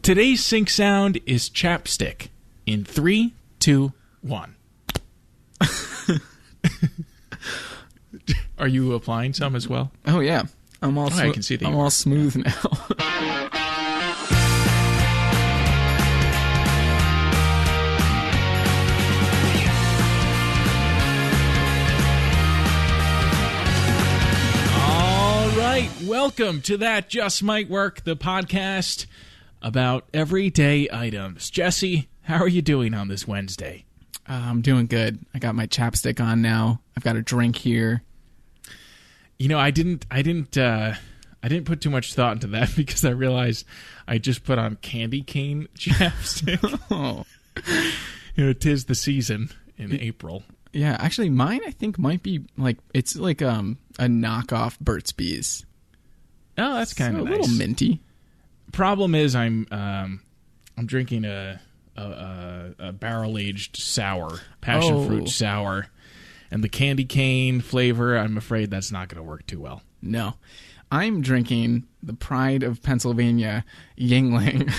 Today's sync sound is chapstick. In 3, 2, 1. Are you applying some as well? Oh yeah, I'm all. I can see that I'm all smooth now. All right, welcome to That Just Might Work, the podcast about everyday items. Jesse, how are you doing on this Wednesday? I'm doing good. I got my chapstick on now. I've got a drink here. You know, I didn't put too much thought into that because I realized I just put on candy cane chapstick. Oh, you know, 'tis the season in April. yeah. Actually, mine I think might be it's like a knockoff Burt's Bees. Oh, that's kind of a nice. little minty. Problem is, I'm drinking a barrel-aged sour, passion fruit sour, and the candy cane flavor, I'm afraid that's not going to work too well. No, I'm drinking the Pride of Pennsylvania Yingling.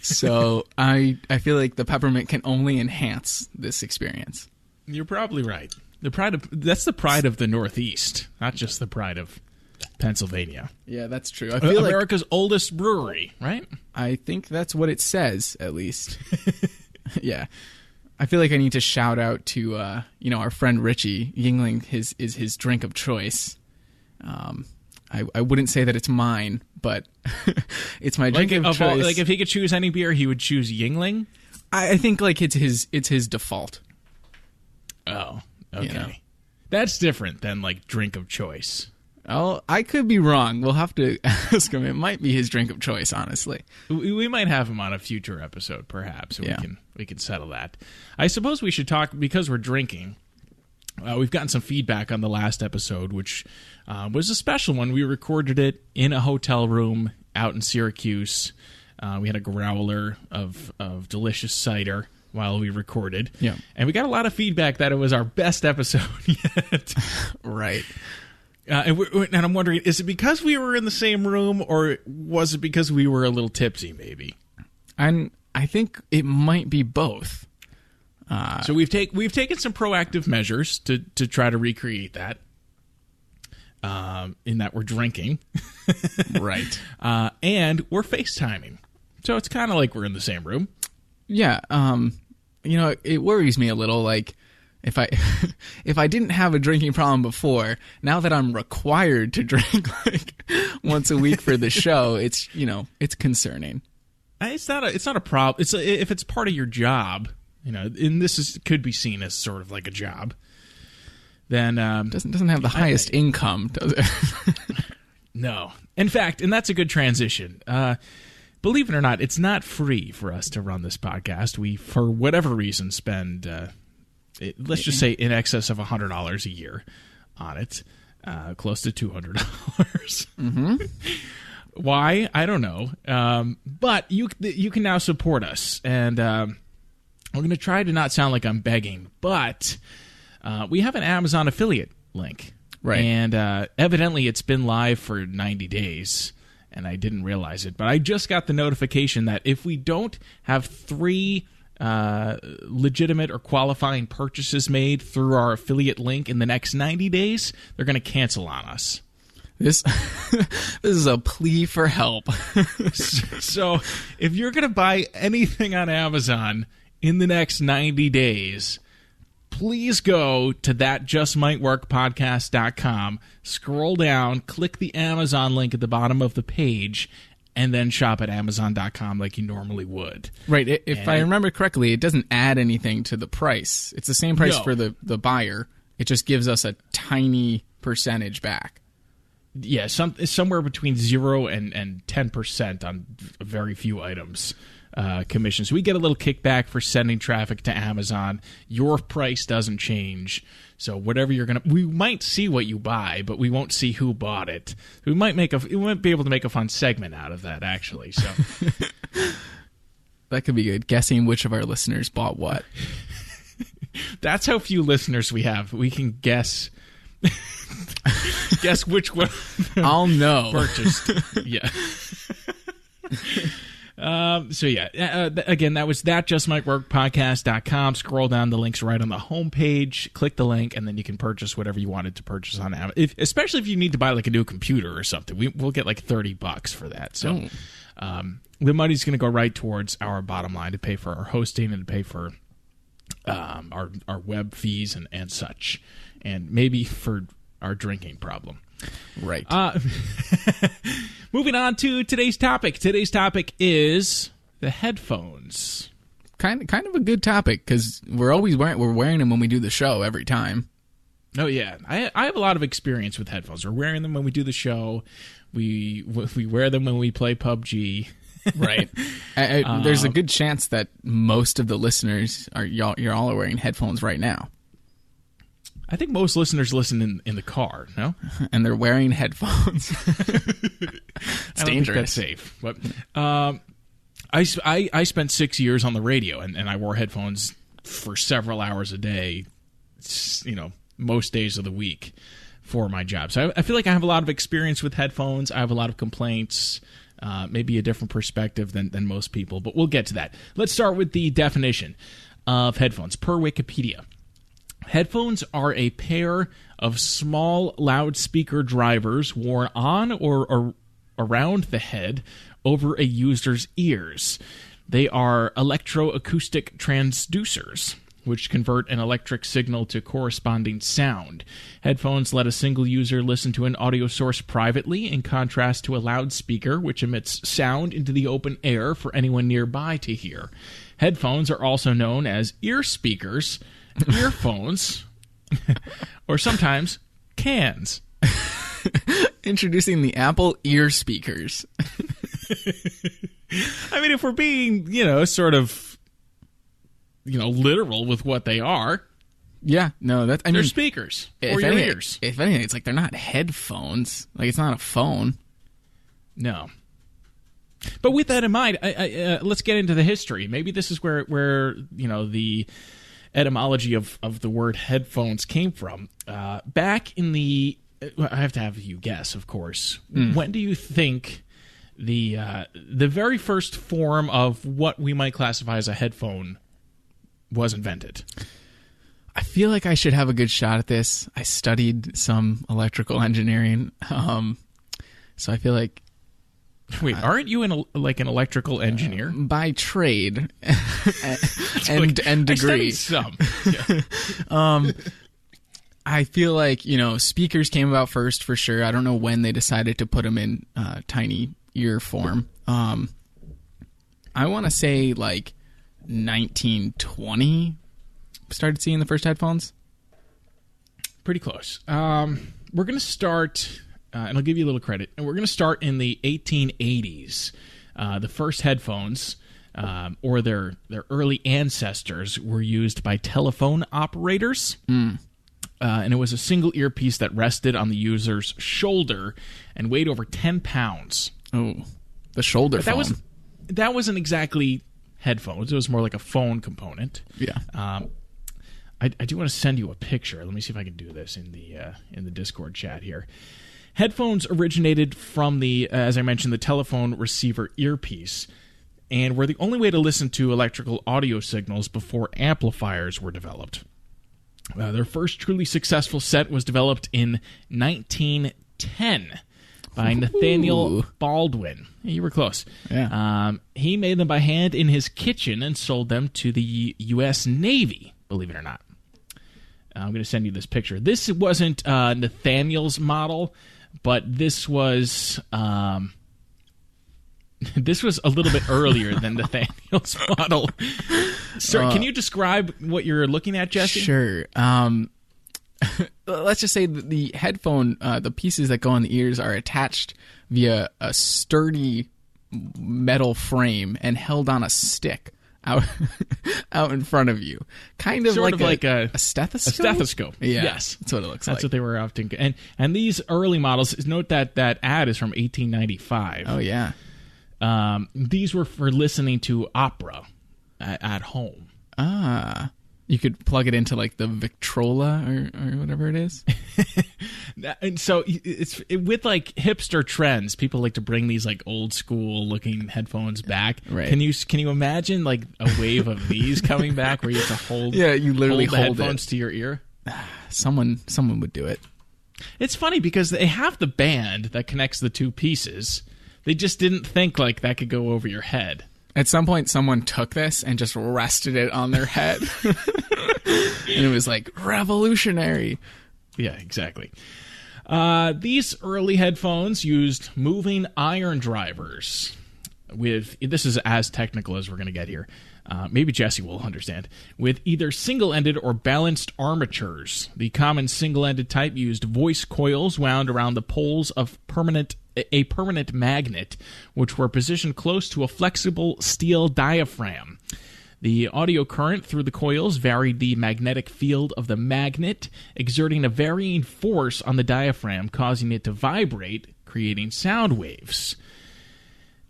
So I feel like the peppermint can only enhance this experience. You're probably right. That's the pride of the Northeast, not just the pride of Pennsylvania. Yeah, that's true. I feel America's oldest brewery, right? I think that's what it says, at least. Yeah. I feel like I need to shout out to our friend Richie. Yingling is his drink of choice. I wouldn't say that it's mine, but it's my drink of choice. Like if he could choose any beer, he would choose Yingling? I think like it's his default. Oh, okay. You know? That's different than like drink of choice. Oh, I could be wrong. We'll have to ask him. It might be his drink of choice, honestly. We might have him on a future episode, perhaps. Yeah. We can settle that. I suppose we should talk, because we're drinking. We've gotten some feedback on the last episode, which was a special one. We recorded it in a hotel room out in Syracuse. We had a growler of delicious cider while we recorded. Yeah. And we got a lot of feedback that it was our best episode yet. Right. And I'm wondering, is it because we were in the same room, or was it because we were a little tipsy, maybe? And I think it might be both. So we've taken some proactive measures to try to recreate that. In that we're drinking, Right. And we're FaceTiming, so it's kind of like we're in the same room. Yeah. It worries me a little. Like, if I didn't have a drinking problem before, now that I'm required to drink like once a week for the show, it's concerning. It's not a problem. If it's part of your job, and this could be seen as sort of like a job. Then doesn't have the highest income, does it? No. In fact, and that's a good transition. Believe it or not, it's not free for us to run this podcast. We, for whatever reason, spend let's just say in excess of $100 a year on it, close to $200. Mm-hmm. Why? I don't know. But you can now support us, and we're going to try to not sound like I'm begging, but we have an Amazon affiliate link. Right. And evidently it's been live for 90 days, and I didn't realize it. But I just got the notification that if we don't have 3 legitimate or qualifying purchases made through our affiliate link in the next 90 days, they're going to cancel on us. This is a plea for help. So if you're going to buy anything on Amazon in the next 90 days, please go to thatjustmightworkpodcast.com, scroll down, click the Amazon link at the bottom of the page, and then shop at Amazon.com like you normally would. Right. If I remember correctly, it doesn't add anything to the price. It's the same price for the buyer. It just gives us a tiny percentage back. Yeah, somewhere between 0 and 10% on very few items. Commissions. We get a little kickback for sending traffic to Amazon. Your price doesn't change. So whatever we might see what you buy, but we won't see who bought it. We might be able to make a fun segment out of that, actually. So that could be good. Guessing which of our listeners bought what. That's how few listeners we have. We can guess which one I'll know. Purchased. Yeah. So yeah, again, that was thatjustmightworkpodcast.com. Scroll down, the link's right on the homepage. Click the link, and then you can purchase whatever you wanted to purchase on Amazon. Especially if you need to buy like a new computer or something, we'll get like $30 for that. So the money's going to go right towards our bottom line to pay for our hosting and to pay for our web fees and such, and maybe for our drinking problem. Right. Moving on to today's topic. Today's topic is the headphones. Kind of a good topic because we're wearing them when we do the show every time. Oh yeah, I have a lot of experience with headphones. We're wearing them when we do the show. We wear them when we play PUBG. Right. There's a good chance that most of the listeners you're all wearing headphones right now. I think most listeners listen in the car, no? And they're wearing headphones. It's dangerous. That's safe. But I spent 6 years on the radio, and I wore headphones for several hours a day, most days of the week for my job. So I feel like I have a lot of experience with headphones. I have a lot of complaints, maybe a different perspective than most people, but we'll get to that. Let's start with the definition of headphones per Wikipedia. Headphones are a pair of small loudspeaker drivers worn on or around the head over a user's ears. They are electroacoustic transducers, which convert an electric signal to corresponding sound. Headphones let a single user listen to an audio source privately, in contrast to a loudspeaker, which emits sound into the open air for anyone nearby to hear. Headphones are also known as ear speakers, earphones, or sometimes cans. Introducing the Apple ear speakers. I mean, if we're being, sort of, literal with what they are. Yeah, no, they're speakers for your ears. If anything, it's like they're not headphones. Like, it's not a phone. No. But with that in mind, let's get into the history. Maybe this is where the etymology of the word headphones came from. Back in the... I have to have you guess, of course. When do you think the very first form of what we might classify as a headphone was invented? I feel like I should have a good shot at this. I studied some electrical engineering, so I feel like... Wait, aren't you an electrical engineer? By trade and degree. I studied some. Yeah. I feel like, speakers came about first for sure. I don't know when they decided to put them in tiny ear form. I want to say like 1920 started seeing the first headphones. Pretty close. We're going to start... and I'll give you a little credit. And we're going to start in the 1880s. The first headphones, or their early ancestors, were used by telephone operators. And it was a single earpiece that rested on the user's shoulder and weighed over 10 pounds. Oh, the shoulder phone. That wasn't exactly headphones. It was more like a phone component. Yeah. I do want to send you a picture. Let me see if I can do this in the Discord chat here. Headphones originated from as I mentioned, the telephone receiver earpiece, and were the only way to listen to electrical audio signals before amplifiers were developed. Their first truly successful set was developed in 1910 by Nathaniel Baldwin. You were close. Yeah. He made them by hand in his kitchen and sold them to the U.S. Navy, believe it or not. I'm going to send you this picture. This wasn't Nathaniel's model, but this was this was a little bit earlier than Nathaniel's model. Sir, can you describe what you're looking at, Jesse? Sure. Let's just say that the headphone, the pieces that go on the ears are attached via a sturdy metal frame and held on a stick out in front of you, kind of sort like a stethoscope. A stethoscope. Yeah, yes, that's what it looks like. That's what they were often. And these early models. Note that ad is from 1895. Oh yeah. These were for listening to opera at home. Ah. You could plug it into like the Victrola or whatever it is. And so with like hipster trends, people like to bring these like old school looking headphones back. Right. Can you imagine like a wave of these coming back where you have to hold you literally hold the headphones to your ear? Someone would do it. It's funny because they have the band that connects the two pieces. They just didn't think like that could go over your head. At some point, someone took this and just rested it on their head. And it was like revolutionary. Yeah, exactly. These early headphones used moving iron drivers. This is as technical as we're going to get here. Maybe Jesse will understand. With either single-ended or balanced armatures. The common single-ended type used voice coils wound around the poles of a permanent magnet, which were positioned close to a flexible steel diaphragm. The audio current through the coils varied the magnetic field of the magnet, exerting a varying force on the diaphragm, causing it to vibrate, creating sound waves.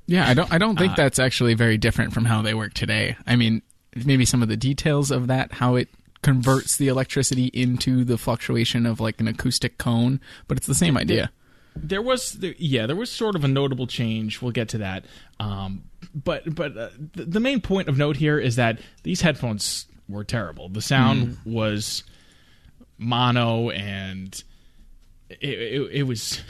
Yeah, I don't think that's actually very different from how they work today. I mean, maybe some of the details of that, how it converts the electricity into the fluctuation of like an acoustic cone, but it's the same idea. There was sort of a notable change. We'll get to that. But the main point of note here is that these headphones were terrible. The sound was mono, and it was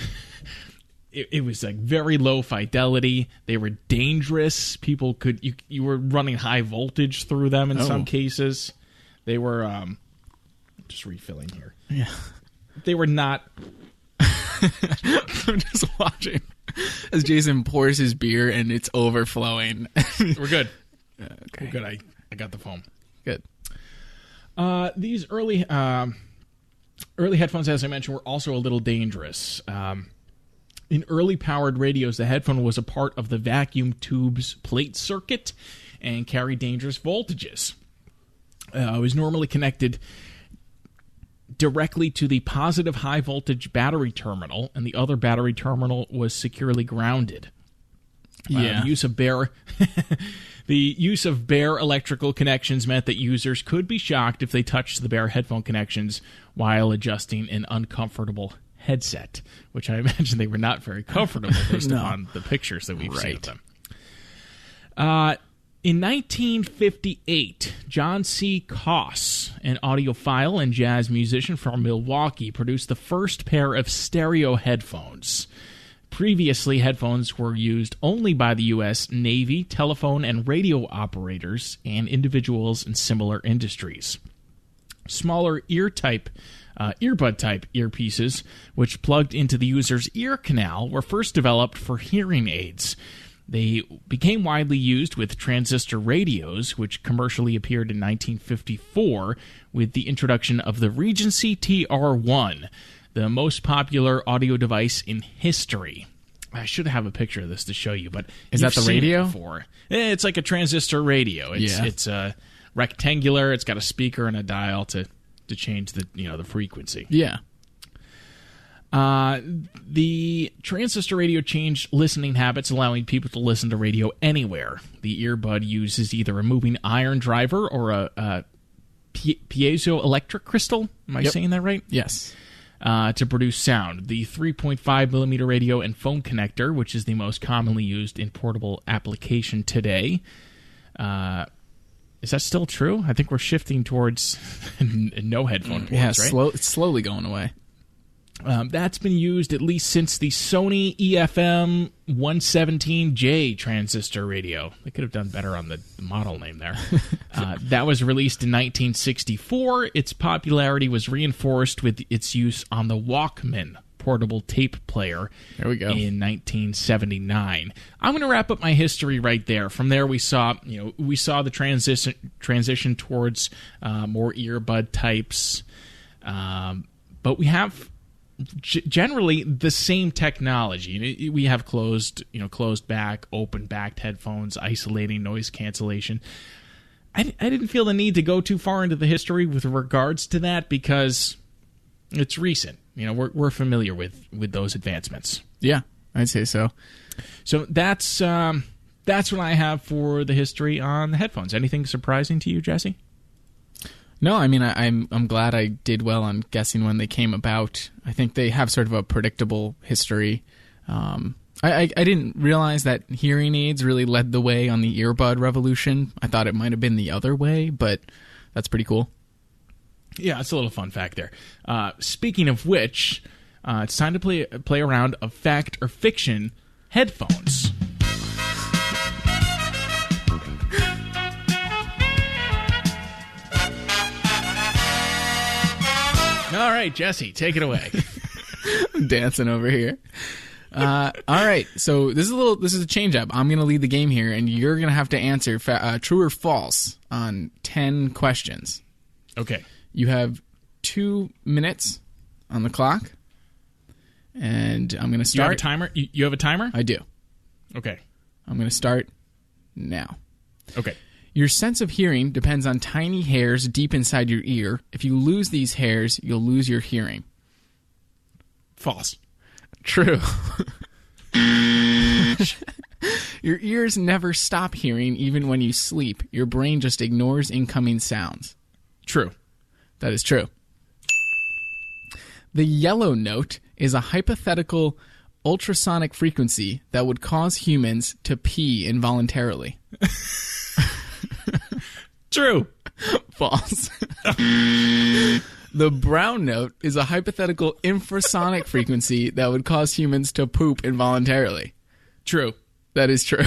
it was like very low fidelity. They were dangerous. People you were running high voltage through them in some cases. They were just refilling here. Yeah, they were not. I'm just watching as Jason pours his beer and it's overflowing. We're good. Okay. We're good. I got the foam. Good. These early headphones, as I mentioned, were also a little dangerous. In early powered radios, the headphone was a part of the vacuum tube's plate circuit and carried dangerous voltages. It was normally connected directly to the positive high voltage battery terminal, and the other battery terminal was securely grounded. The use of bare electrical connections meant that users could be shocked if they touched the bare headphone connections while adjusting an uncomfortable headset, which I imagine they were not very comfortable based upon the pictures that we've seen of them. In 1958, John C. Koss, an audiophile and jazz musician from Milwaukee, produced the first pair of stereo headphones. Previously, headphones were used only by the U.S. Navy, telephone and radio operators, and individuals in similar industries. Smaller earbud-type earpieces, which plugged into the user's ear canal, were first developed for hearing aids. They became widely used with transistor radios, which commercially appeared in 1954 with the introduction of the Regency TR-1, the most popular audio device in history. I should have a picture of this to show you, but is that the radio? It's like a transistor radio. It's rectangular. It's got a speaker and a dial to change the frequency. Yeah. The transistor radio changed listening habits, allowing people to listen to radio anywhere. The earbud uses either a moving iron driver or a piezoelectric crystal. Am I saying that right? Yes. To produce sound. The 3.5 millimeter radio and phone connector, which is the most commonly used in portable application today. Is that still true? I think we're shifting towards no headphone ports, right? It's slowly going away. That's been used at least since the Sony EFM117J transistor radio. They could have done better on the model name there. That was released in 1964. Its popularity was reinforced with its use on the Walkman portable tape player. There we go. In 1979. I'm going to wrap up my history right there. From there, we saw the transition towards more earbud types, but we have generally the same technology. We have closed back, open backed headphones, isolating, noise cancellation. I didn't feel the need to go too far into the history with regards to that because it's recent. We're familiar with those advancements. Yeah, I'd say so. So that's what I have for the history on the headphones. Anything surprising to you, Jesse? No, I mean, I'm glad I did well on guessing when they came about. I think they have sort of a predictable history. I didn't realize that hearing aids really led the way on the earbud revolution. I thought it might have been the other way, but that's pretty cool. Yeah, it's a little fun fact there. Speaking of which, it's time to play a round of fact or fiction headphones. All right, Jesse, take it away. I'm dancing over here. All right, so this is a change up. I'm going to lead the game here, and you're going to have to answer true or false on 10 questions. Okay. You have 2 minutes on the clock, and I'm going to start. You have a timer? You have a timer? I do. Okay. I'm going to start now. Okay. Your sense of hearing depends on tiny hairs deep inside your ear. If you lose these hairs, you'll lose your hearing. False. True. Your ears never stop hearing even when you sleep. Your brain just ignores incoming sounds. True. That is true. The yellow note is a hypothetical ultrasonic frequency that would cause humans to pee involuntarily. True. False. The brown note is a hypothetical infrasonic frequency that would cause humans to poop involuntarily. True. That is true.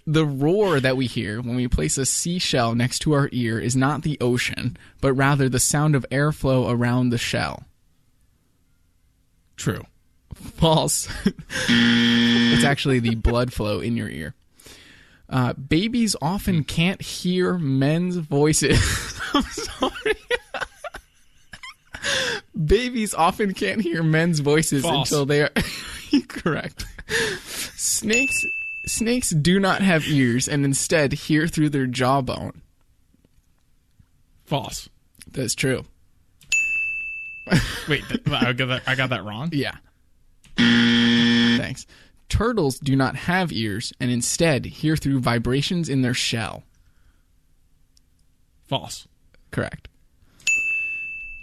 The roar that we hear when we place a seashell next to our ear is not the ocean, but rather the sound of airflow around the shell. True. False. It's actually the blood flow in your ear. Babies often can't hear men's voices. I'm sorry. Babies often can't hear men's voices False. until they are... Correct. Snakes do not have ears and instead hear through their jawbone. False. That's true. Wait, I got that wrong? Yeah. Thanks. Turtles do not have ears and instead hear through vibrations in their shell. False. Correct.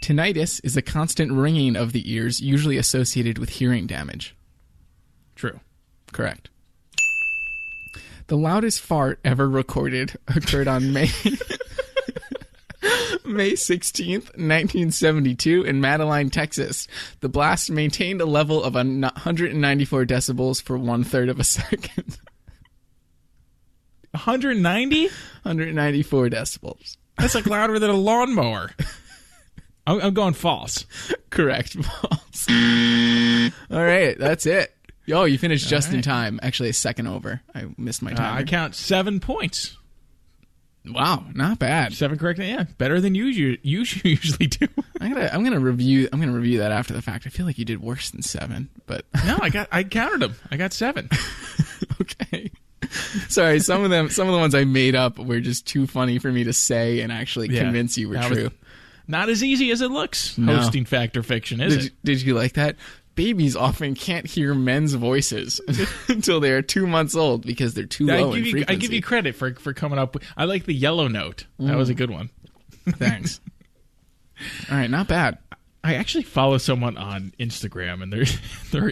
Tinnitus is a constant ringing of the ears, usually associated with hearing damage. True. Correct. The loudest fart ever recorded occurred on May 16th, 1972 in Madeline, Texas. The blast maintained a level of 194 decibels for 1/3 of a second. 190? 194 decibels. That's like louder than a lawnmower. I'm going false. Correct. False. All right, that's it. Yo, you finished just in time. Actually, a second over. I missed my time. I count 7 points. Wow, not bad. 7 correct. Yeah, better than you usually do. I'm gonna review that after the fact. I feel like you did worse than 7, but no, I counted them. I got 7. Okay. Sorry, some of the ones I made up were just too funny for me to say and actually convince you were true. Not as easy as it looks. No. Hosting fact or fiction, is it? Did you like that? Babies often can't hear men's voices until they are 2 months old because they're too low in frequency. I give you credit for coming up with... I like the yellow note. That was a good one. Thanks. All right, not bad. I actually follow someone on Instagram, and their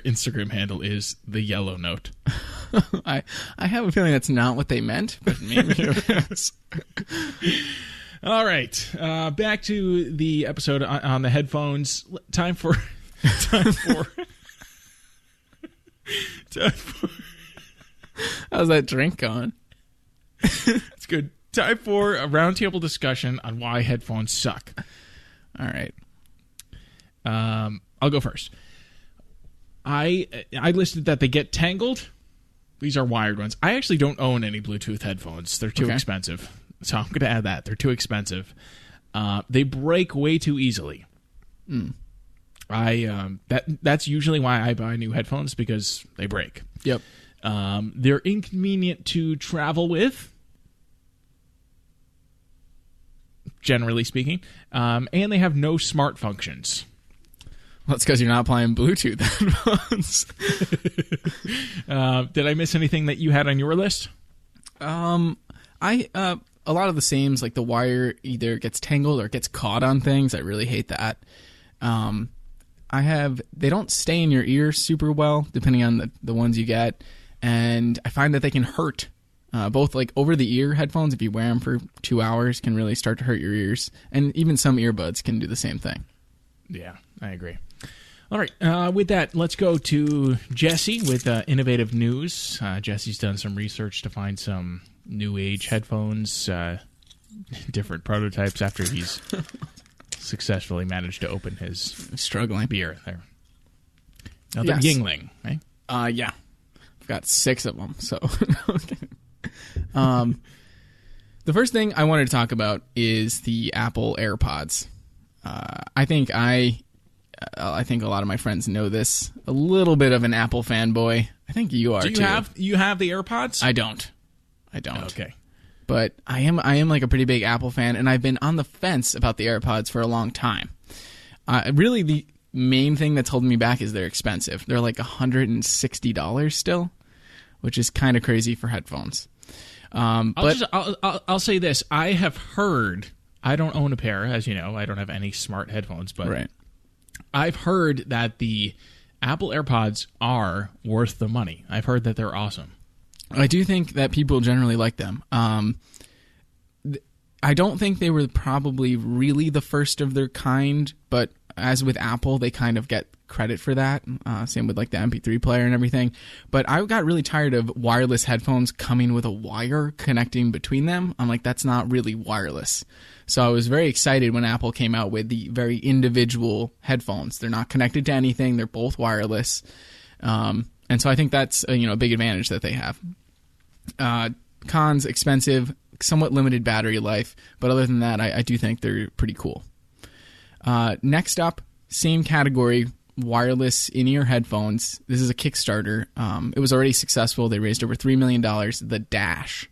Instagram handle is the yellow note. I have a feeling that's not what they meant, but maybe it is. All right, back to the episode on the headphones. Time for how's that drink going? It's good. Time for a roundtable discussion on why headphones suck. All right. I'll go first. I listed that they get tangled. These are wired ones. I actually don't own any Bluetooth headphones. They're too expensive. So I'm going to add that. They're too expensive. They break way too easily. That's usually why I buy new headphones, because they break. Yep. They're inconvenient to travel with, generally speaking, and they have no smart functions. Well, that's because you're not playing Bluetooth headphones. Did I miss anything that you had on your list? A a lot of the sames, like the wire either gets tangled or it gets caught on things. I really hate that. They don't stay in your ear super well, depending on the ones you get. And I find that they can hurt. Both like over the ear headphones, if you wear them for 2 hours, can really start to hurt your ears. And even some earbuds can do the same thing. Yeah, I agree. All right, with that, let's go to Jesse with innovative news. Jesse's done some research to find some new age headphones, different prototypes after he's successfully managed to open his struggling beer there. Now, they're Yingling, right? Yeah. I've got 6 of them, so... The first thing I wanted to talk about is the Apple AirPods. I think a lot of my friends know this. A little bit of an Apple fanboy. I think you are too. Do you have the AirPods? I don't. Okay. But I am like a pretty big Apple fan, and I've been on the fence about the AirPods for a long time. Really, the main thing that's holding me back is they're expensive. They're like $160 still, which is kind of crazy for headphones. I'll say this. I have heard, I don't own a pair, as you know. I don't have any smart headphones, but right. I've heard that the Apple AirPods are worth the money. I've heard that they're awesome. I do think that people generally like them. I don't think they were probably really the first of their kind, but as with Apple, they kind of get credit for that. Same with like the MP3 player and everything. But I got really tired of wireless headphones coming with a wire connecting between them. I'm like, that's not really wireless. So I was very excited when Apple came out with the very individual headphones. They're not connected to anything. They're both wireless. And so I think that's a big advantage that they have. Cons, expensive, somewhat limited battery life. But other than that, I do think they're pretty cool. Next up, same category, wireless in-ear headphones. This is a Kickstarter. It was already successful. They raised over $3 million. The Dash.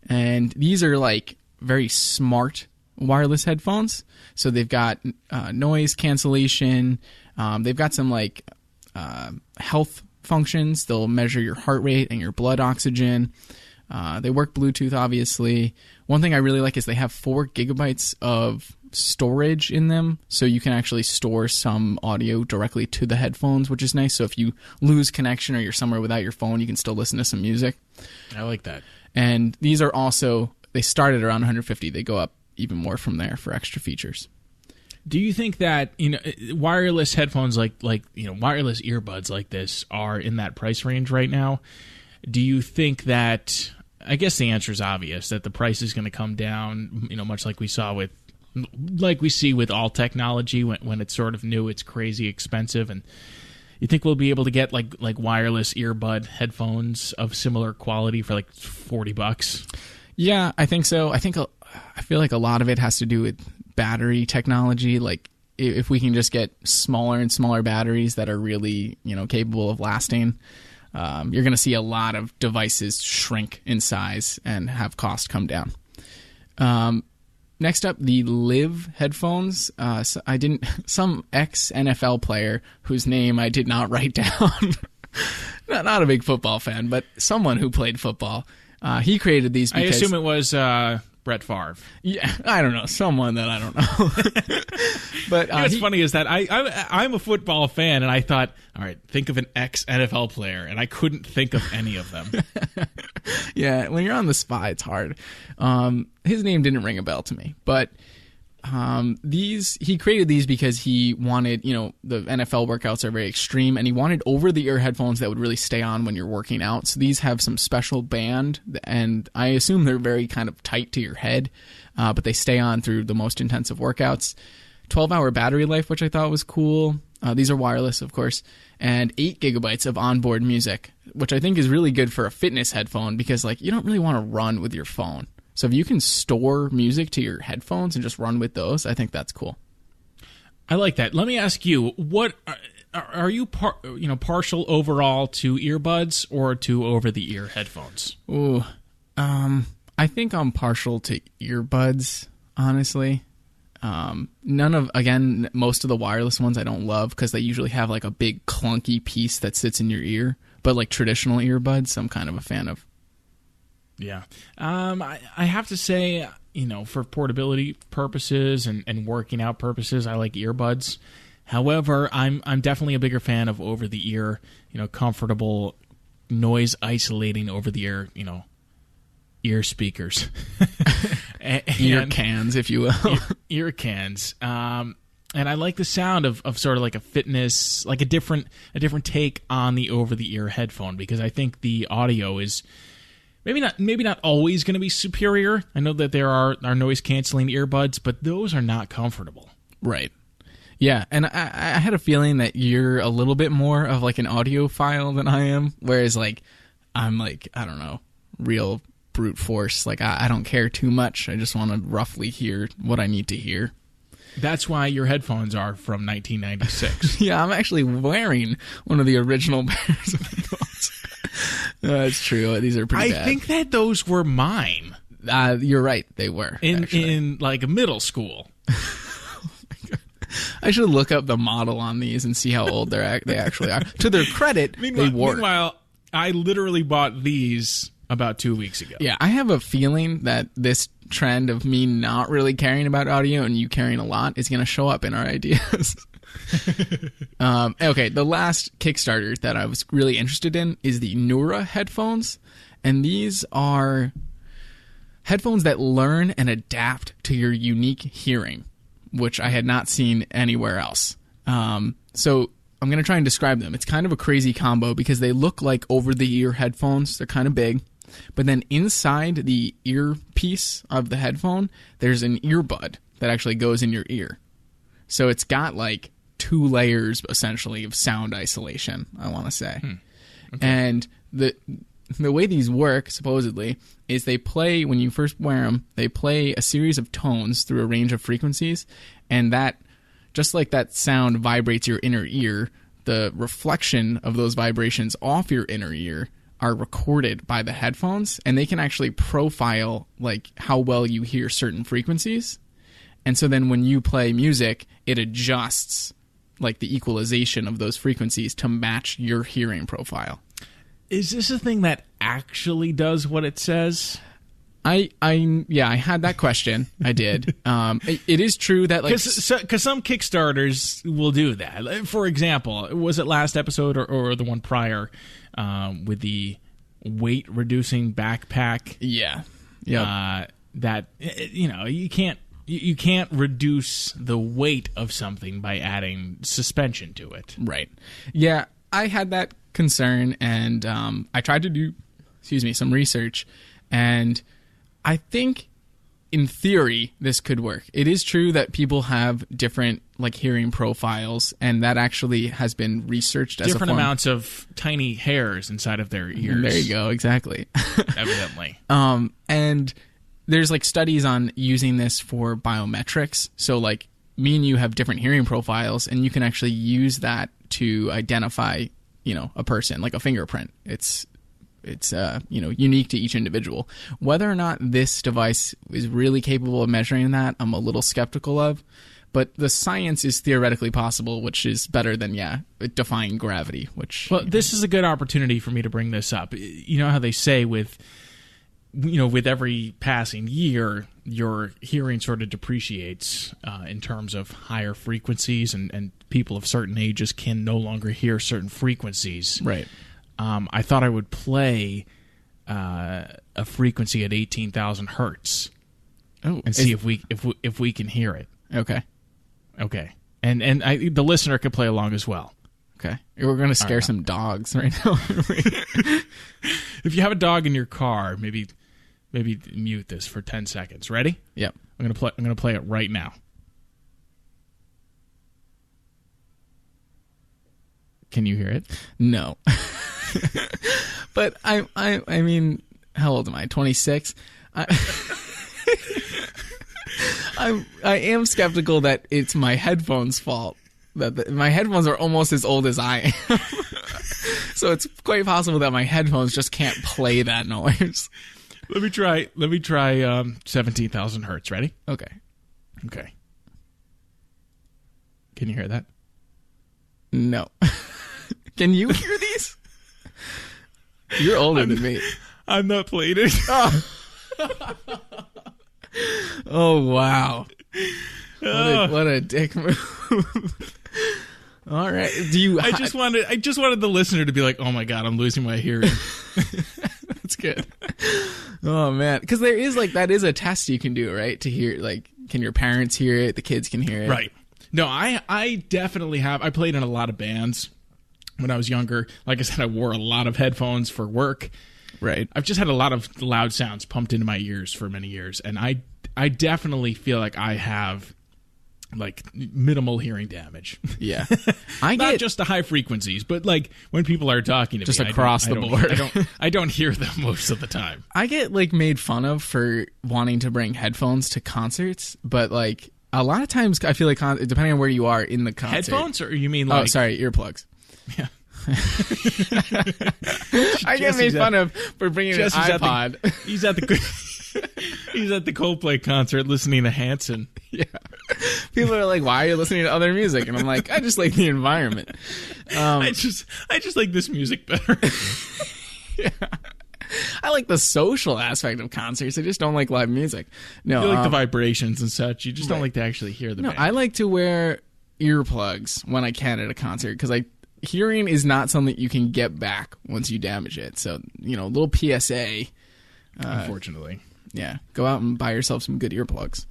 And these are like very smart wireless headphones. So they've got noise cancellation. They've got some like health functions. They'll measure your heart rate and your blood oxygen. They work Bluetooth, obviously. One thing I really like is they have 4 gigabytes of storage in them, so you can actually store some audio directly to the headphones, which is nice. So if you lose connection or you're somewhere without your phone, you can still listen to some music. I like that. And these are also, they start at around $150. They go up even more from there for extra features. Do you think that wireless headphones like wireless earbuds like this are in that price range right now? Do you think that, I guess the answer is obvious, that the price is going to come down, much like we see with all technology when it's sort of new, it's crazy expensive, and you think we'll be able to get like wireless earbud headphones of similar quality for like $40? Yeah, I think so. I feel like a lot of it has to do with battery technology. Like if we can just get smaller and smaller batteries that are really, capable of lasting, you're going to see a lot of devices shrink in size and have cost come down. Next up, the Live headphones. Some ex-NFL player whose name I did not write down. not a big football fan, but someone who played football. He created these because... I assume it was Brett Favre. Yeah, I don't know. Someone that I don't know. But what's funny is that I'm a football fan, and I thought, all right, think of an ex-NFL player, and I couldn't think of any of them. Yeah, when you're on the spot, it's hard. His name didn't ring a bell to me, but he created these because he wanted, the NFL workouts are very extreme, and he wanted over-the-ear headphones that would really stay on when you're working out. So these have some special band, and I assume they're very kind of tight to your head, but they stay on through the most intensive workouts. 12-hour battery life, which I thought was cool. These are wireless, of course, and 8 gigabytes of onboard music, which I think is really good for a fitness headphone because, you don't really want to run with your phone. So if you can store music to your headphones and just run with those, I think that's cool. I like that. Let me ask you, what are you partial overall to earbuds or to over-the-ear headphones? Ooh, I think I'm partial to earbuds, honestly. Most of the wireless ones I don't love because they usually have a big clunky piece that sits in your ear. But traditional earbuds, I'm kind of a fan of. Yeah. I have to say, for portability purposes and working out purposes, I like earbuds. However, I'm definitely a bigger fan of over-the-ear, comfortable, noise-isolating over-the-ear, ear speakers. Ear cans, if you will. Ear cans. And I like the sound of sort of like a fitness, like a different take on the over-the-ear headphone, because I think the audio is maybe not always going to be superior. I know that there are noise-canceling earbuds, but those are not comfortable. Right. Yeah, and I had a feeling that you're a little bit more of like an audiophile than I am, whereas like I'm like, I don't know, real brute force. Like I don't care too much. I just want to roughly hear what I need to hear. That's why your headphones are from 1996. Yeah, I'm actually wearing one of the original pairs of headphones. That's true. These are pretty bad. I think that those were mine. You're right. They were. In like middle school. I should look up the model on these and see how old they actually are. To their credit, they work. Meanwhile, I literally bought these about 2 weeks ago. Yeah, I have a feeling that this trend of me not really caring about audio and you caring a lot is going to show up in our ideas. Okay, the last Kickstarter that I was really interested in is the Neura headphones. And these are headphones that learn and adapt to your unique hearing, which I had not seen anywhere else. So I'm going to try and describe them. It's kind of a crazy combo because they look like over-the-ear headphones. They're kind of big. But then inside the earpiece of the headphone, there's an earbud that actually goes in your ear. So it's got like 2 layers, essentially, of sound isolation, I want to say. Okay. And the way these work, supposedly, is they play, when you first wear them, they play a series of tones through a range of frequencies, and that, just like that sound vibrates your inner ear, the reflection of those vibrations off your inner ear are recorded by the headphones, and they can actually profile like how well you hear certain frequencies. And so then when you play music, it adjusts like the equalization of those frequencies to match your hearing profile. Is this a thing that actually does what it says? I had that question. I did. It is true that like because some Kickstarters will do that. For example, was it last episode or the one prior with the weight reducing backpack? Yeah. That you can't reduce the weight of something by adding suspension to it. Right. Yeah, I had that concern, and I tried to do some research, and I think in theory this could work. It is true that people have different like hearing profiles, and that actually has been researched as different amounts of tiny hairs inside of their ears. There you go, exactly. Evidently. And there's like studies on using this for biometrics. So like me and you have different hearing profiles, and you can actually use that to identify, a person, like a fingerprint. It's unique to each individual. Whether or not this device is really capable of measuring that, I'm a little skeptical of. But the science is theoretically possible, which is better than, defying gravity. This is a good opportunity for me to bring this up. You know how they say with every passing year, your hearing sort of depreciates in terms of higher frequencies, and people of certain ages can no longer hear certain frequencies. Right. I thought I would play a frequency at 18,000 hertz. And see if we can hear it. Okay. And the listener could play along as well. Okay. We're going to scare some dogs right now. If you have a dog in your car, maybe mute this for 10 seconds. Ready? Yep. I'm going to play it right now. Can you hear it? No. But I mean, how old am I? 26. I am skeptical that it's my headphones' fault. That my headphones are almost as old as I am. So it's quite possible that my headphones just can't play that noise. Let me try 17,000 hertz. Ready? Okay. Can you hear that? No. Can you hear these? You're older than me. I'm not playing it. Oh wow. What a dick move. All right. I just wanted the listener to be like, "Oh my god, I'm losing my hearing." That's good. Oh man, because there is that is a test you can do, right? To hear, can your parents hear it? The kids can hear it, right? No, I definitely have. I played in a lot of bands when I was younger. Like I said, I wore a lot of headphones for work. Right. I've just had a lot of loud sounds pumped into my ears for many years, and I definitely feel like I have minimal hearing damage. Yeah. Not just the high frequencies, but when people are talking to just me. Just across the board. I don't hear them most of the time. I get made fun of for wanting to bring headphones to concerts, but a lot of times I feel like depending on where you are in the concert. Headphones, or you mean Oh, sorry, earplugs. Yeah. I get made fun of for bringing an iPod. He's at the Coldplay concert listening to Hanson. Yeah. People are like, "Why are you listening to other music?" And I'm like, "I just like the environment." I just like this music better. Yeah. I like the social aspect of concerts. I just don't like live music. No, you like the vibrations and such. You just don't like to actually hear the band. I like to wear earplugs when I can at a concert because hearing is not something you can get back once you damage it. So, a little PSA. Unfortunately. Yeah. Go out and buy yourself some good earplugs.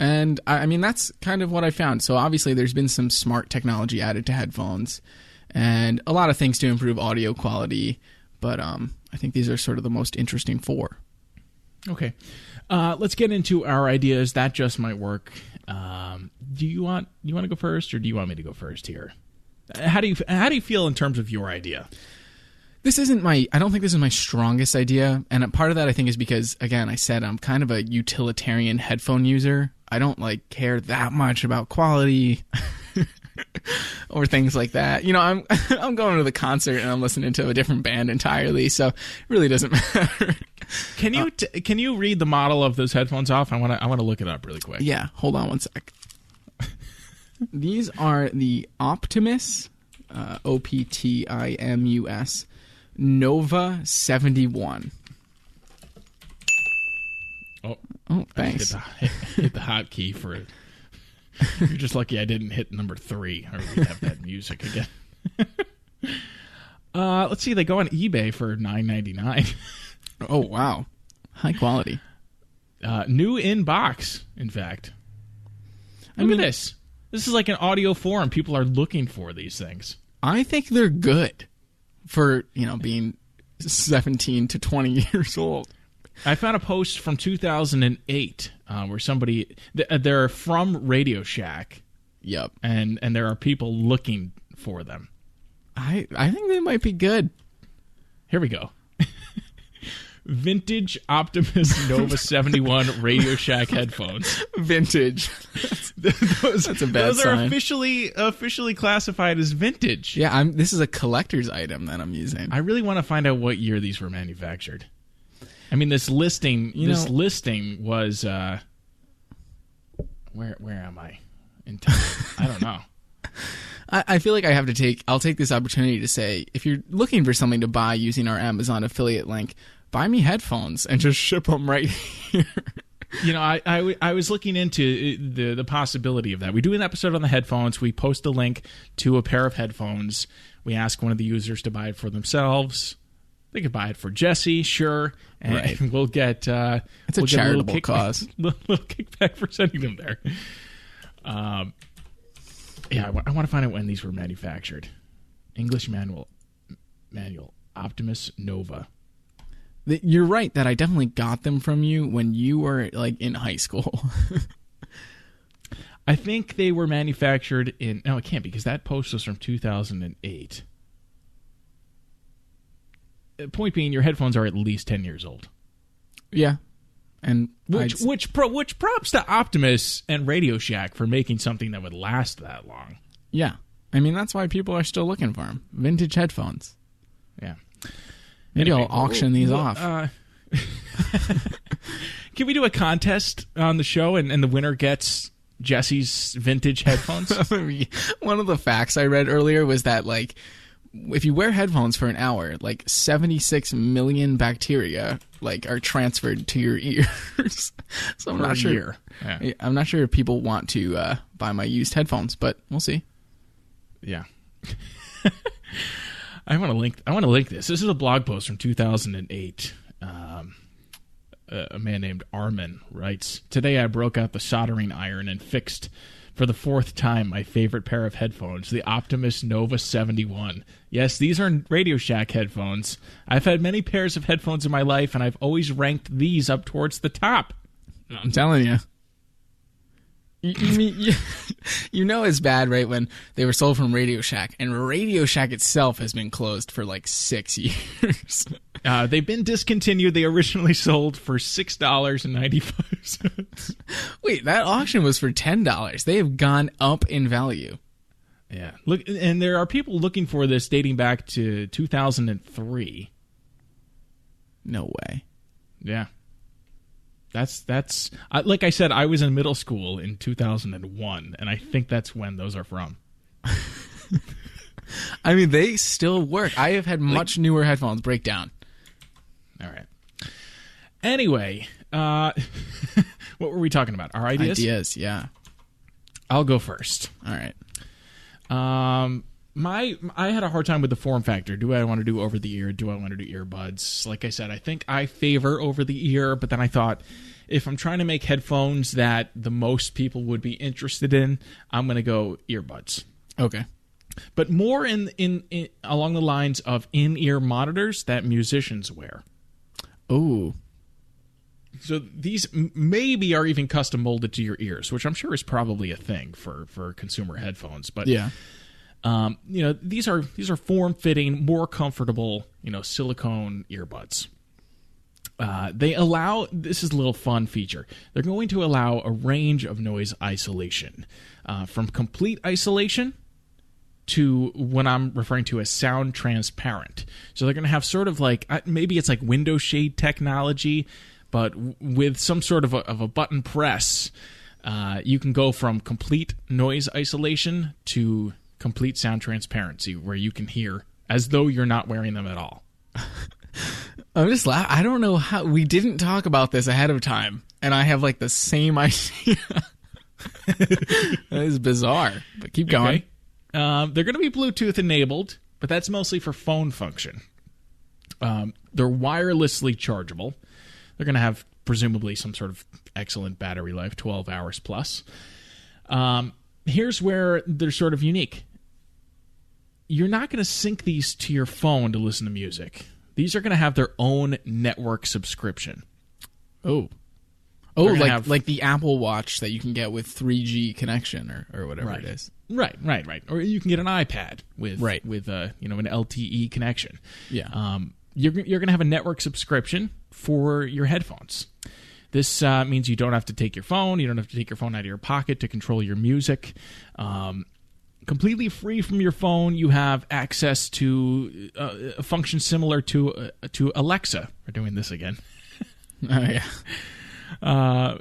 And, I mean, that's kind of what I found. So, obviously, there's been some smart technology added to headphones and a lot of things to improve audio quality. But I think these are sort of the most interesting four. Okay. Let's get into our ideas. That just might work. Do you want to go first, or do you want me to go first here? How do you feel in terms of your idea? I don't think this is my strongest idea. And part of that I think is because, again, I said I'm kind of a utilitarian headphone user. I don't care that much about quality or things like that. I'm going to the concert and I'm listening to a different band entirely, so it really doesn't matter. Can you read the model of those headphones off? I want to look it up really quick. Yeah, hold on one sec. These are the Optimus, Optimus, Nova 71. Oh, thanks. Hit the hotkey for it. You're just lucky I didn't hit number 3, or we'd have that music again. Let's see. They go on eBay for $9.99. Oh wow, high quality. New in box. In fact, look at this. This is like an audio forum. People are looking for these things. I think they're good for being 17 to 20 years old. I found a post from 2008 where somebody they're from Radio Shack. Yep, and there are people looking for them. I think they might be good. Here we go. Vintage Optimus Nova 71 Radio Shack headphones. Vintage. That's a bad those sign. Are officially classified as vintage. Yeah, this is a collector's item that I'm using. I really want to find out what year these were manufactured. I mean, this listing was where am I in time? I don't know. I feel like I'll take this opportunity to say, if you're looking for something to buy using our Amazon affiliate link, buy me headphones and just ship them right here. I was looking into the possibility of that. We do an episode on the headphones. We post a link to a pair of headphones. We ask one of the users to buy it for themselves. They could buy it for Jesse, sure, and right. We'll get it's a charitable cause. Little kickback for sending them there. Yeah, I want to find out when these were manufactured. English manual Optimus Nova. You're right that I definitely got them from you when you were in high school. I think they were manufactured in... No, it can't be, because that post was from 2008. Point being, your headphones are at least 10 years old. Yeah. And which props to Optimus and Radio Shack for making something that would last that long. Yeah. I mean, that's why people are still looking for them. Vintage headphones. Yeah. Maybe I'll auction these off. Can we do a contest on the show and the winner gets Jesse's vintage headphones? One of the facts I read earlier was that if you wear headphones for an hour, like 76 million bacteria like are transferred to your ears. So I'm not sure. Yeah. I'm not sure if people want to buy my used headphones, but we'll see. Yeah. I want to link this. This is a blog post from 2008. A man named Armin writes, "Today I broke out the soldering iron and fixed for the fourth time my favorite pair of headphones, the Optimus Nova 71. Yes, these are Radio Shack headphones. I've had many pairs of headphones in my life, and I've always ranked these up towards the top." I'm telling you. You know it's bad, right, when they were sold from Radio Shack, and Radio Shack itself has been closed for like 6 years. They've been discontinued. They originally sold for $6.95. Wait, that auction was for $10. They have gone up in value. Yeah. Look, and there are people looking for this dating back to 2003. No way. Yeah. That's like I said, I was in middle school in 2001, and I think that's when those are from. I mean, they still work. I have had much newer headphones break down. All right. Anyway, what were we talking about? Our ideas? Ideas, yeah. I'll go first. All right. I had a hard time with the form factor. Do I want to do over the ear? Do I want to do earbuds? Like I said, I think I favor over the ear, but then I thought if I'm trying to make headphones that the most people would be interested in, I'm going to go earbuds. Okay. But more in along the lines of in-ear monitors that musicians wear. Oh. So these maybe are even custom molded to your ears, which I'm sure is probably a thing for consumer headphones. But yeah. These are form-fitting, more comfortable, silicone earbuds. They allow, this is a little fun feature, they're going to allow a range of noise isolation, from complete isolation to what I'm referring to as sound transparent. So they're going to have sort of like, maybe it's like window shade technology, but with some sort of a button press, you can go from complete noise isolation to complete sound transparency, where you can hear as though you're not wearing them at all. I'm just laughing. I don't know how we didn't talk about this ahead of time, and I have like the same idea. That is bizarre, but keep going. Okay. They're going to be Bluetooth enabled, but that's mostly for phone function. They're wirelessly chargeable. They're going to have presumably some sort of excellent battery life, 12 hours plus. Here's where they're sort of unique. You're not going to sync these to your phone to listen to music. These are going to have their own network subscription. Oh, like the Apple Watch that you can get with 3G connection or whatever it is. Right. Or you can get an iPad with an LTE connection. Yeah. You're going to have a network subscription for your headphones. This means you don't have to take your phone. You don't have to take your phone out of your pocket to control your music. Completely free from your phone, you have access to a function similar to Alexa. We're doing this again. Oh, yeah.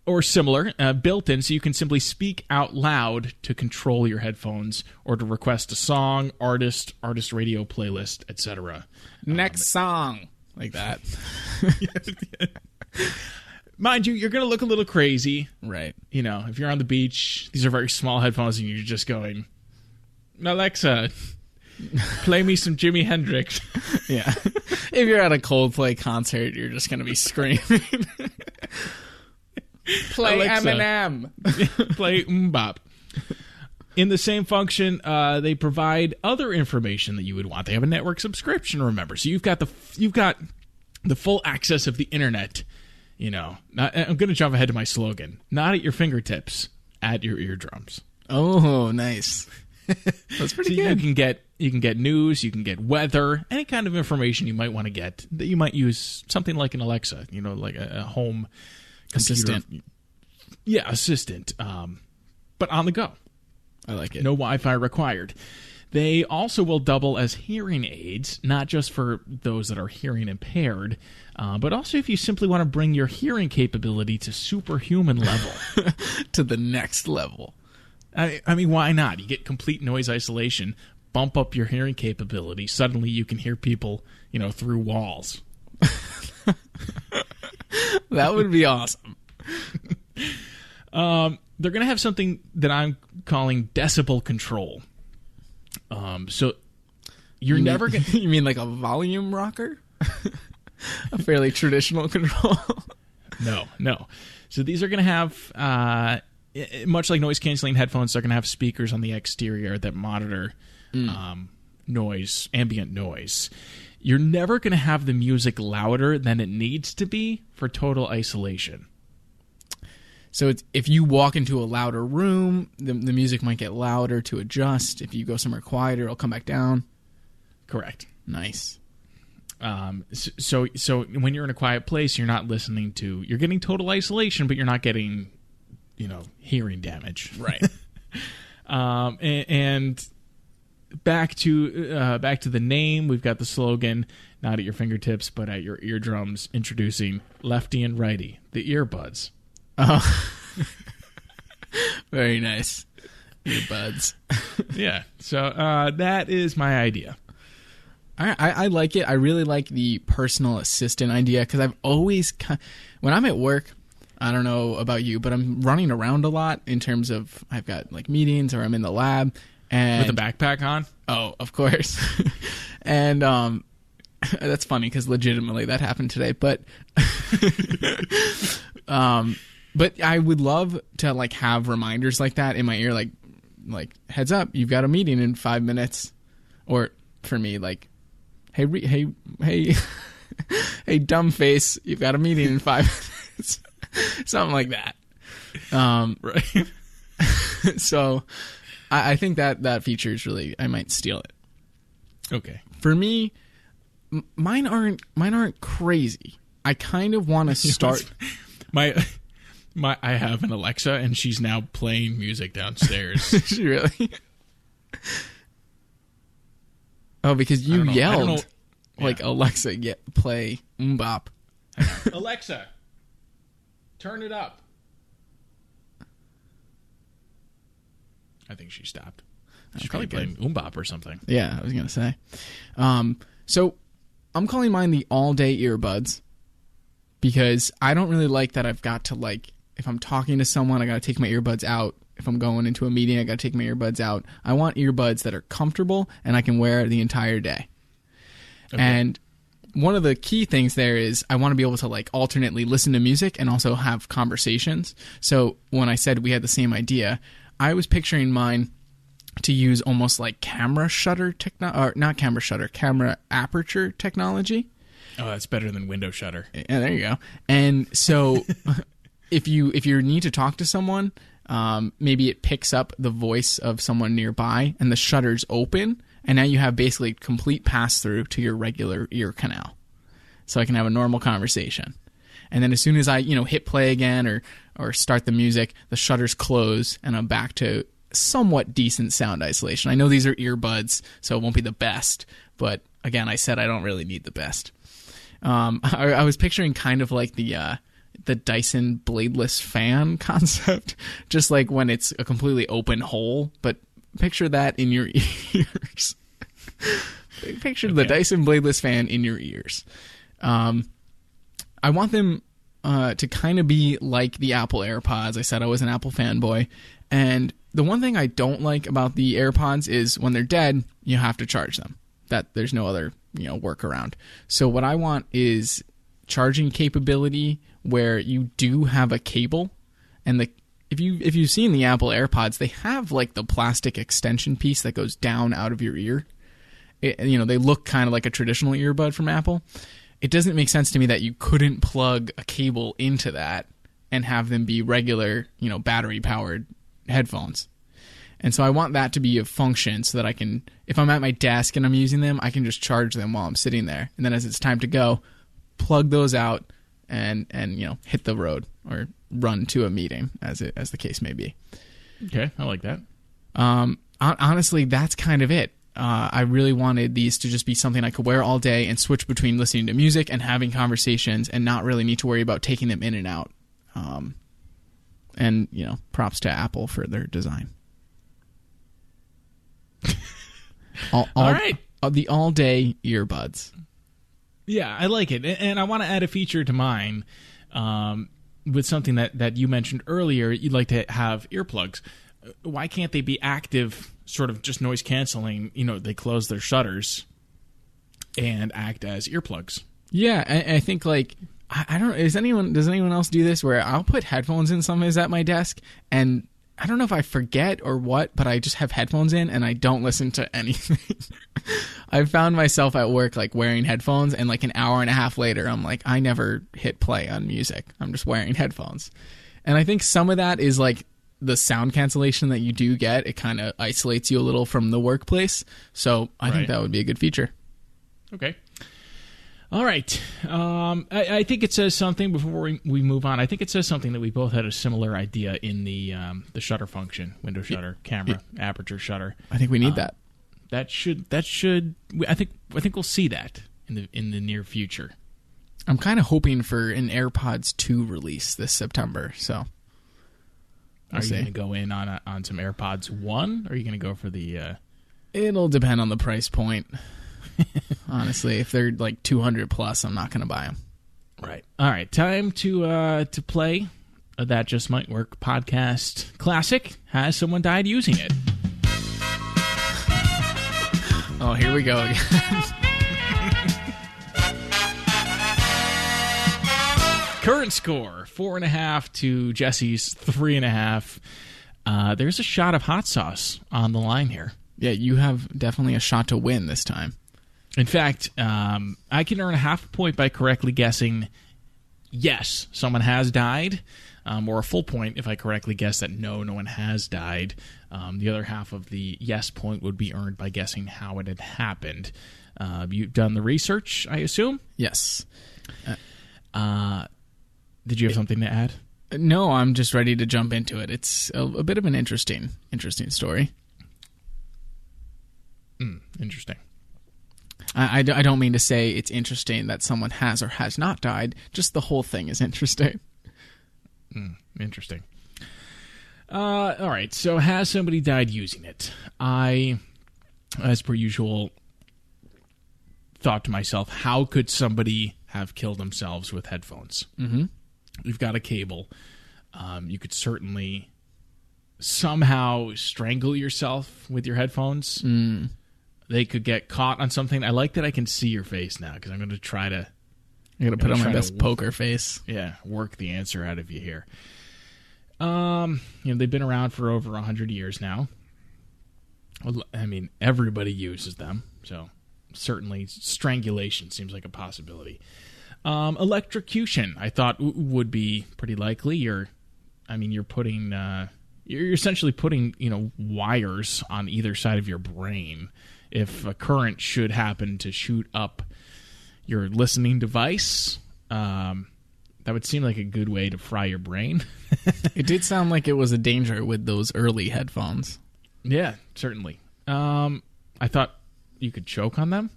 Or similar, built in, so you can simply speak out loud to control your headphones or to request a song, artist radio playlist, etc. Next song. Like that. Mind you, you're going to look a little crazy. Right. If you're on the beach, these are very small headphones, and you're just going, Alexa, play me some Jimi Hendrix. Yeah. If you're at a Coldplay concert, you're just going to be screaming. Play Alexa, Eminem. Play Mbop. In the same function, they provide other information that you would want. They have a network subscription, remember. So you've got the full access of the internet. I'm going to jump ahead to my slogan. Not at your fingertips, at your eardrums. Oh, nice. That's pretty good. You can get news, you can get weather, any kind of information you might want to get that you might use something like an Alexa, like a home assistant. Computer. Yeah, assistant. But on the go. I like it. No Wi-Fi required. They also will double as hearing aids, not just for those that are hearing impaired, but also if you simply want to bring your hearing capability to superhuman level. To the next level. I mean, why not? You get complete noise isolation, bump up your hearing capability. Suddenly you can hear people, through walls. That would be awesome. They're going to have something that I'm calling decibel control. So you're never going to... You mean like a volume rocker? A fairly traditional control? No. So these are going to have, much like noise-canceling headphones, they're going to have speakers on the exterior that monitor noise, ambient noise. You're never going to have the music louder than it needs to be for total isolation. So if you walk into a louder room, the music might get louder to adjust. If you go somewhere quieter, it'll come back down. Correct. Nice. So when you're in a quiet place, you're not listening to... You're getting total isolation, but you're not getting, hearing damage. Right. And back to the name, we've got the slogan, not at your fingertips, but at your eardrums, introducing Lefty and Righty, the earbuds. Oh, very nice. Earbuds. Yeah. So that is my idea. I like it. I really like the personal assistant idea because I've always, when I'm at work, I don't know about you, but I'm running around a lot in terms of I've got like meetings or I'm in the lab and with a backpack on. Oh, of course. And that's funny because legitimately that happened today. But but I would love to like have reminders like that in my ear, like heads up, you've got a meeting in 5 minutes, or for me like, hey, hey, dumb face, you've got a meeting in 5 minutes, something like that. Right. So I think that feature is really, I might steal it. Okay. For me, mine aren't crazy. I kind of want to start. I have an Alexa, and she's now playing music downstairs. She really? Oh, because you yelled like Alexa, play Mbop. Alexa, turn it up. I think she stopped. She's probably playing Mbop or something. Yeah, I was gonna say. So I'm calling mine the all-day earbuds because I don't really like that. I've got to if I'm talking to someone, I got to take my earbuds out. If I'm going into a meeting, I got to take my earbuds out. I want earbuds that are comfortable and I can wear the entire day. Okay. And one of the key things there is I want to be able to alternately listen to music and also have conversations. So when I said we had the same idea, I was picturing mine to use almost like camera aperture technology. Oh, that's better than window shutter. Yeah, there you go. And so if you need to talk to someone, maybe it picks up the voice of someone nearby and the shutter's open, and now you have basically complete pass-through to your regular ear canal. So I can have a normal conversation. And then as soon as I, hit play again or start the music, the shutters close and I'm back to somewhat decent sound isolation. I know these are earbuds, so it won't be the best, but again, I said I don't really need the best. I was picturing kind of like the Dyson bladeless fan concept, just like when it's a completely open hole, but picture that in your ears. Picture the Dyson bladeless fan in your ears. I want them to kind of be like the Apple AirPods. I said I was an Apple fanboy, and the one thing I don't like about the AirPods is when they're dead, you have to charge them. That there's no other workaround. So what I want is charging capability where you do have a cable, and if you've seen the Apple AirPods, they have the plastic extension piece that goes down out of your ear. They look kind of like a traditional earbud from Apple. It doesn't make sense to me that you couldn't plug a cable into that and have them be regular, battery powered headphones. And so I want that to be a function so that I can, if I'm at my desk and I'm using them, I can just charge them while I'm sitting there. And then as it's time to go, plug those out and hit the road or run to a meeting as the case may be. Okay, I like that. Honestly, that's kind of it. I really wanted these to just be something I could wear all day and switch between listening to music and having conversations and not really need to worry about taking them in and out. And props to Apple for their design. All right. The all-day earbuds. Yeah, I like it. And I want to add a feature to mine with something that you mentioned earlier. You'd like to have earplugs. Why can't they be active, sort of just noise canceling? They close their shutters and act as earplugs. Yeah, I think like I don't. Does anyone else do this? Where I'll put headphones in sometimes at my desk, and I don't know if I forget or what, but I just have headphones in and I don't listen to anything. I found myself at work like wearing headphones, and like an hour and a half later, I'm like, I never hit play on music. I'm just wearing headphones, and I think some of that is like the sound cancellation that you do get. It kind of isolates you a little from the workplace, so I think that would be a good feature. Okay. All right. I think it says something before we move on. I think it says something that we both had a similar idea in the shutter function, window shutter, camera, aperture shutter. I think we need that. That should. I think we'll see that in the near future. I'm kind of hoping for an AirPods 2 release this September. So, are you going to go in on some AirPods 1? Or are you going to go for the? It'll depend on the price point. Honestly, if they're like 200 plus, I'm not going to buy them. Right. All right. Time to play That Just Might Work podcast classic. Has someone died using it? Oh, here we go again. Current score 4.5 to Jesse's 3.5. There's a shot of hot sauce on the line here. Yeah, you have definitely a shot to win this time. In fact, I can earn a half a point by correctly guessing yes, someone has died, or a full point if I correctly guess that no one has died. The other half of the yes point would be earned by guessing how it had happened. You've done the research, I assume? Yes. Did you have something to add? No, I'm just ready to jump into it. It's a bit of an interesting story. Interesting. I don't mean to say it's interesting that someone has or has not died. Just the whole thing is interesting. Interesting. All right. So has somebody died using it? I, as per usual, thought to myself, how could somebody have killed themselves with headphones? Mm-hmm. You've got a cable. You could certainly somehow strangle yourself with your headphones. They could get caught on something. I like that I can see your face now because I'm going to try to... I'm going to put on my best poker face. Yeah, work the answer out of you here. They've been around for over 100 years now. I mean, everybody uses them, so certainly strangulation seems like a possibility. Electrocution, I thought would be pretty likely. You're essentially putting, wires on either side of your brain. If a current should happen to shoot up your listening device, that would seem like a good way to fry your brain. It did sound like it was a danger with those early headphones. Yeah, certainly. I thought you could choke on them.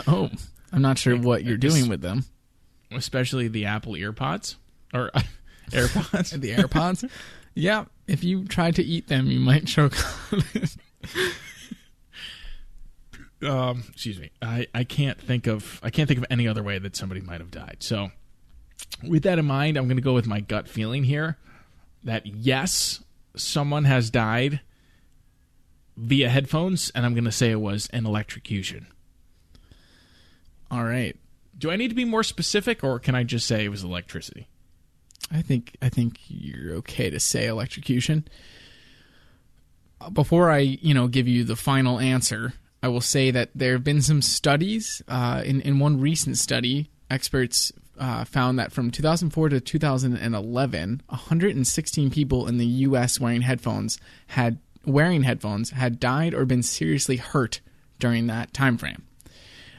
Oh, I'm not sure what you're doing with them. Especially the Apple EarPods or AirPods. The AirPods? Yeah, if you try to eat them, you might choke on it. Excuse me. I can't think of any other way that somebody might have died. So, with that in mind, I'm going to go with my gut feeling here that yes, someone has died via headphones, and I'm going to say it was an electrocution. All right. Do I need to be more specific, or can I just say it was electricity? I think you're okay to say electrocution. Before I, give you the final answer, I will say that there have been some studies. In one recent study, experts found that from 2004 to 2011, 116 people in the U.S. wearing headphones had died or been seriously hurt during that time frame.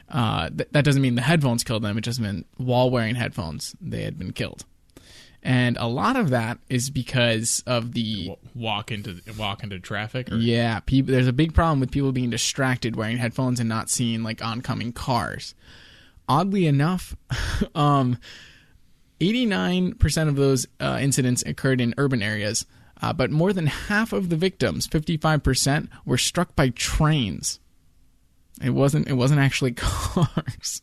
That doesn't mean the headphones killed them. It just meant while wearing headphones, they had been killed. And a lot of that is because of the walk into traffic. Yeah, there's a big problem with people being distracted wearing headphones and not seeing like oncoming cars. Oddly enough, 89% of those incidents occurred in urban areas, but more than half of the victims, 55%, were struck by trains It wasn't actually cars.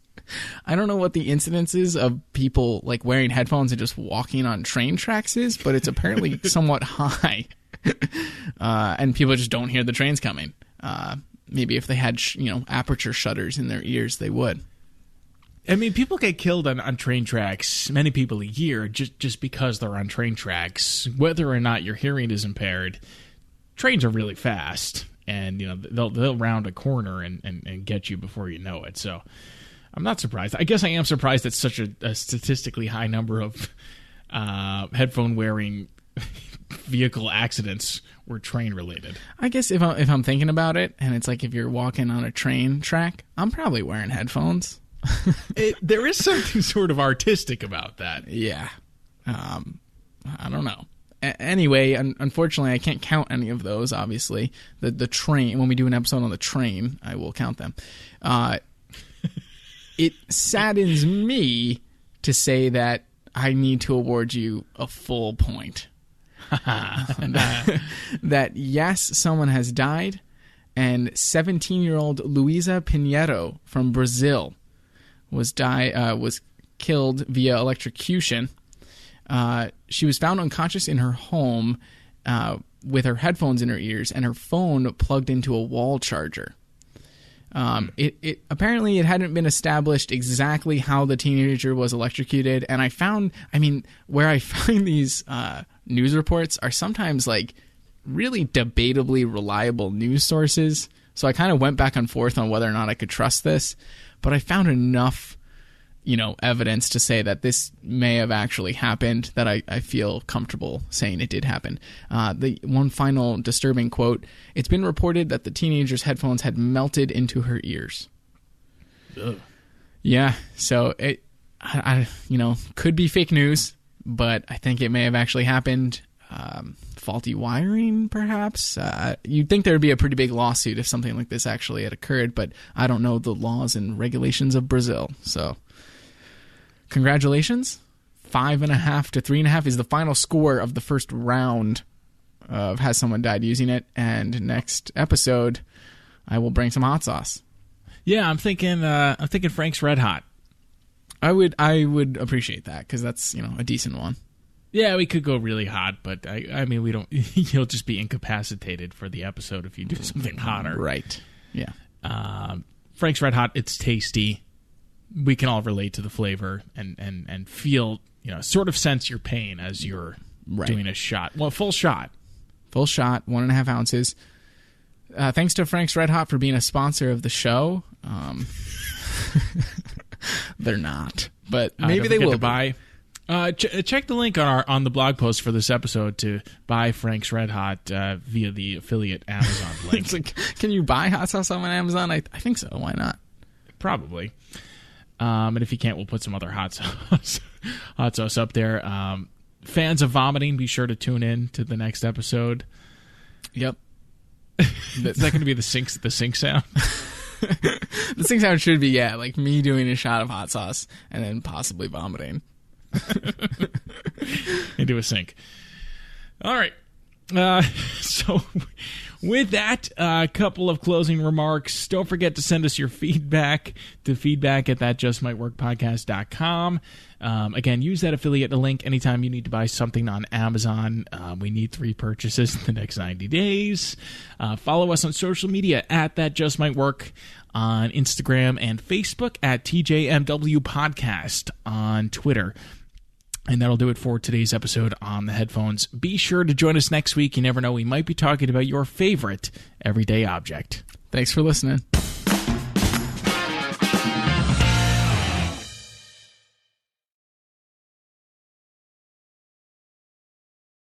I don't know what the incidence is of people like wearing headphones and just walking on train tracks is, but it's apparently somewhat high. And people just don't hear the trains coming. Maybe if they had, aperture shutters in their ears, they would. I mean, people get killed on train tracks, many people a year, just because they're on train tracks. Whether or not your hearing is impaired, trains are really fast, and they'll round a corner and get you before you know it. So I'm not surprised. I guess I am surprised that such a statistically high number of headphone-wearing vehicle accidents were train-related. I guess if I'm thinking about it, and it's like if you're walking on a train track, I'm probably wearing headphones. There is something sort of artistic about that. Yeah. I don't know. Anyway, unfortunately, I can't count any of those, obviously. The train, when we do an episode on the train, I will count them. It saddens me to say that I need to award you a full point. that yes, someone has died, and 17-year-old Luisa Pinheiro from Brazil was killed via electrocution. She was found unconscious in her home with her headphones in her ears and her phone plugged into a wall charger. Apparently it hadn't been established exactly how the teenager was electrocuted, and where I find these news reports are sometimes like really debatably reliable news sources. So I kind of went back and forth on whether or not I could trust this, but I found enough, evidence to say that this may have actually happened that I feel comfortable saying it did happen. The one final disturbing quote, it's been reported that the teenager's headphones had melted into her ears. Ugh. Yeah, so it, could be fake news, but I think it may have actually happened. Faulty wiring, perhaps. You'd think there would be a pretty big lawsuit if something like this actually had occurred, but I don't know the laws and regulations of Brazil. So, congratulations. 5.5 to 3.5 is the final score of the first round of Has Someone Died Using It? And next episode, I will bring some hot sauce. Yeah, I'm thinking Frank's Red Hot. I would appreciate that because that's a decent one. Yeah, we could go really hot, but we don't. You'll just be incapacitated for the episode if you do something hotter. Right. Yeah. Frank's Red Hot, it's tasty. We can all relate to the flavor and feel, sort of sense your pain as you're doing a shot. Well, full shot. Full shot, 1.5 ounces. Thanks to Frank's Red Hot for being a sponsor of the show. They're not, but maybe they will buy. Check the link on the blog post for this episode to buy Frank's Red Hot via the affiliate Amazon link. It's like, can you buy hot sauce on Amazon? I think so. Why not? Probably. And if you can't, we'll put some other hot sauce up there. Fans of vomiting, be sure to tune in to the next episode. Yep. Is that going to be the sink sound? The sink sound should be like me doing a shot of hot sauce and then possibly vomiting. Into a sink. All right. So with that, a couple of closing remarks. Don't forget to send us your feedback to feedback@thatjustmightworkpodcast.com. Again, use that affiliate link anytime you need to buy something on Amazon. We need 3 purchases in the next 90 days. Follow us on social media @thatjustmightwork on Instagram and Facebook, @TJMW Podcast on Twitter. And that'll do it for today's episode on the headphones. Be sure to join us next week. You never know, we might be talking about your favorite everyday object. Thanks for listening.